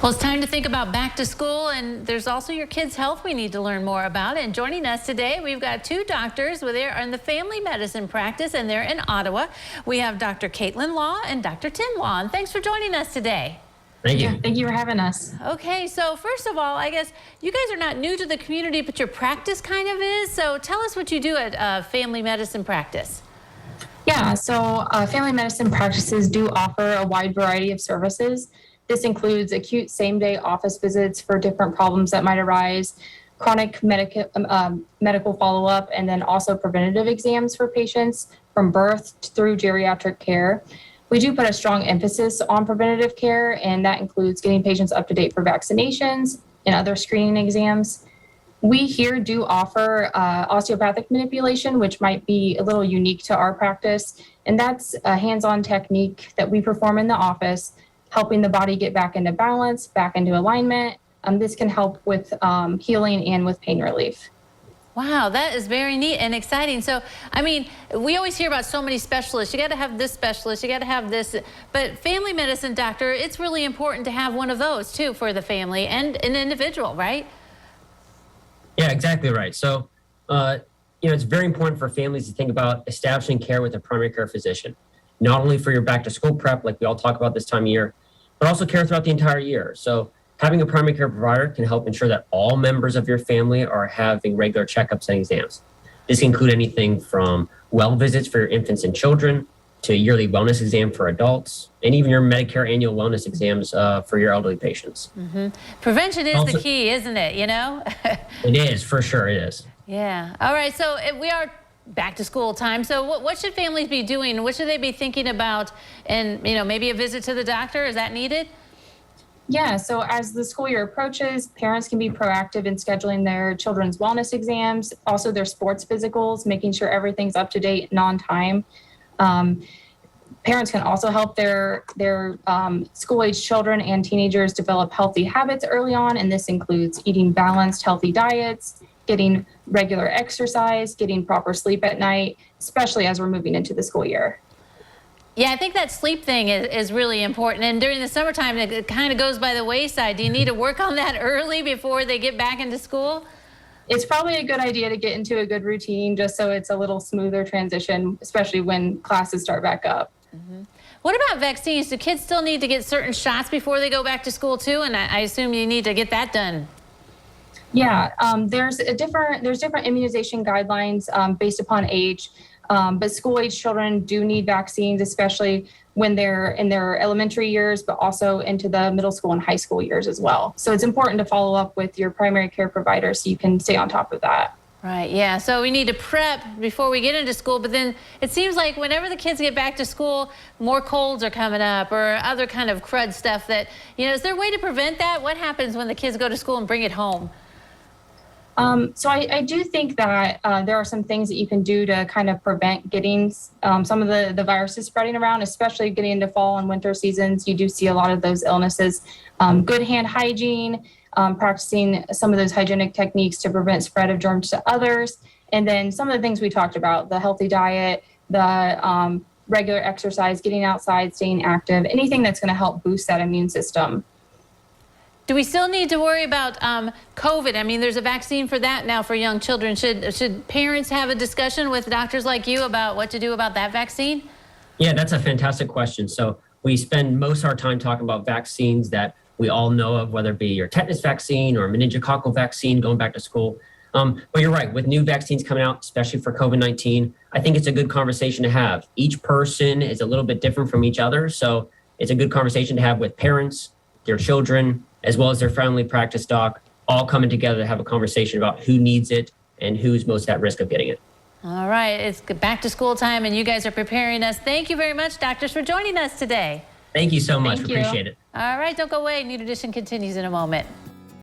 Well, it's time to think about back to school, and there's also your kids' health we need to learn more about. And joining us today, we've got two doctors. They're in the family medicine practice, and they're in Ottawa. We have Dr. Kaitlin Law and Dr. Tim Law. And thanks for joining us today. Thank you. Yeah, thank you for having us. Okay, so first of all, I guess you guys are not new to the community, but your practice kind of is. So tell us what you do at family medicine practice. Yeah, so family medicine practices do offer a wide variety of services. This includes acute same-day office visits for different problems that might arise, chronic medical follow-up, and then also preventative exams for patients from birth through geriatric care. We do put a strong emphasis on preventative care, and that includes getting patients up to date for vaccinations and other screening exams. We here do offer osteopathic manipulation, which might be a little unique to our practice, and that's a hands-on technique that we perform in the office, helping the body get back into balance, back into alignment. This can help with healing and with pain relief. Wow, that is very neat and exciting. So, I mean, we always hear about so many specialists. You got to have this specialist, you got to have this. But family medicine doctor, it's really important to have one of those too for the family and an individual, right? Yeah, exactly right. So, it's very important for families to think about establishing care with a primary care physician, not only for your back to school prep, like we all talk about this time of year, but also care throughout the entire year. So having a primary care provider can help ensure that all members of your family are having regular checkups and exams. This can include anything from well visits for your infants and children to a yearly wellness exam for adults, and even your Medicare annual wellness exams for your elderly patients. Mm-hmm. Prevention is the key, isn't it? You know? It is, for sure it is. Yeah. All right. So we are back to school time. So what should families be doing? What should they be thinking about? And, maybe a visit to the doctor, is that needed? Yeah, so as the school year approaches, parents can be proactive in scheduling their children's wellness exams, also their sports physicals, making sure everything's up to date and on time. Parents can also help their school-age children and teenagers develop healthy habits early on, and this includes eating balanced, healthy diets, getting regular exercise, getting proper sleep at night, especially as we're moving into the school year. Yeah, I think that sleep thing is really important. And during the summertime, it kind of goes by the wayside. Do you need to work on that early before they get back into school? It's probably a good idea to get into a good routine just so it's a little smoother transition, especially when classes start back up. Mm-hmm. What about vaccines? Do kids still need to get certain shots before they go back to school too? And I assume you need to get that done. Yeah, there's different immunization guidelines based upon age. But school-age children do need vaccines, especially when they're in their elementary years, but also into the middle school and high school years as well. So it's important to follow up with your primary care provider so you can stay on top of that. Right, yeah. So we need to prep before we get into school, but then it seems like whenever the kids get back to school, more colds are coming up or other kind of crud stuff that, is there a way to prevent that? What happens when the kids go to school and bring it home? So I do think that there are some things that you can do to kind of prevent getting some of the viruses spreading around, especially getting into fall and winter seasons. You do see a lot of those illnesses. Good hand hygiene, practicing some of those hygienic techniques to prevent spread of germs to others. And then some of the things we talked about, the healthy diet, the regular exercise, getting outside, staying active, anything that's going to help boost that immune system. Do we still need to worry about COVID? I mean, there's a vaccine for that now for young children. Should parents have a discussion with doctors like you about what to do about that vaccine? Yeah, that's a fantastic question. So we spend most of our time talking about vaccines that we all know of, whether it be your tetanus vaccine or meningococcal vaccine going back to school. But you're right, with new vaccines coming out, especially for COVID-19, I think it's a good conversation to have. Each person is a little bit different from each other. So it's a good conversation to have with parents, their children, as well as their family practice doc, all coming together to have a conversation about who needs it and who's most at risk of getting it. All right, it's back to school time and you guys are preparing us. Thank you very much, doctors, for joining us today. Thank you so much. Appreciate it. All right, don't go away. New Edition continues in a moment.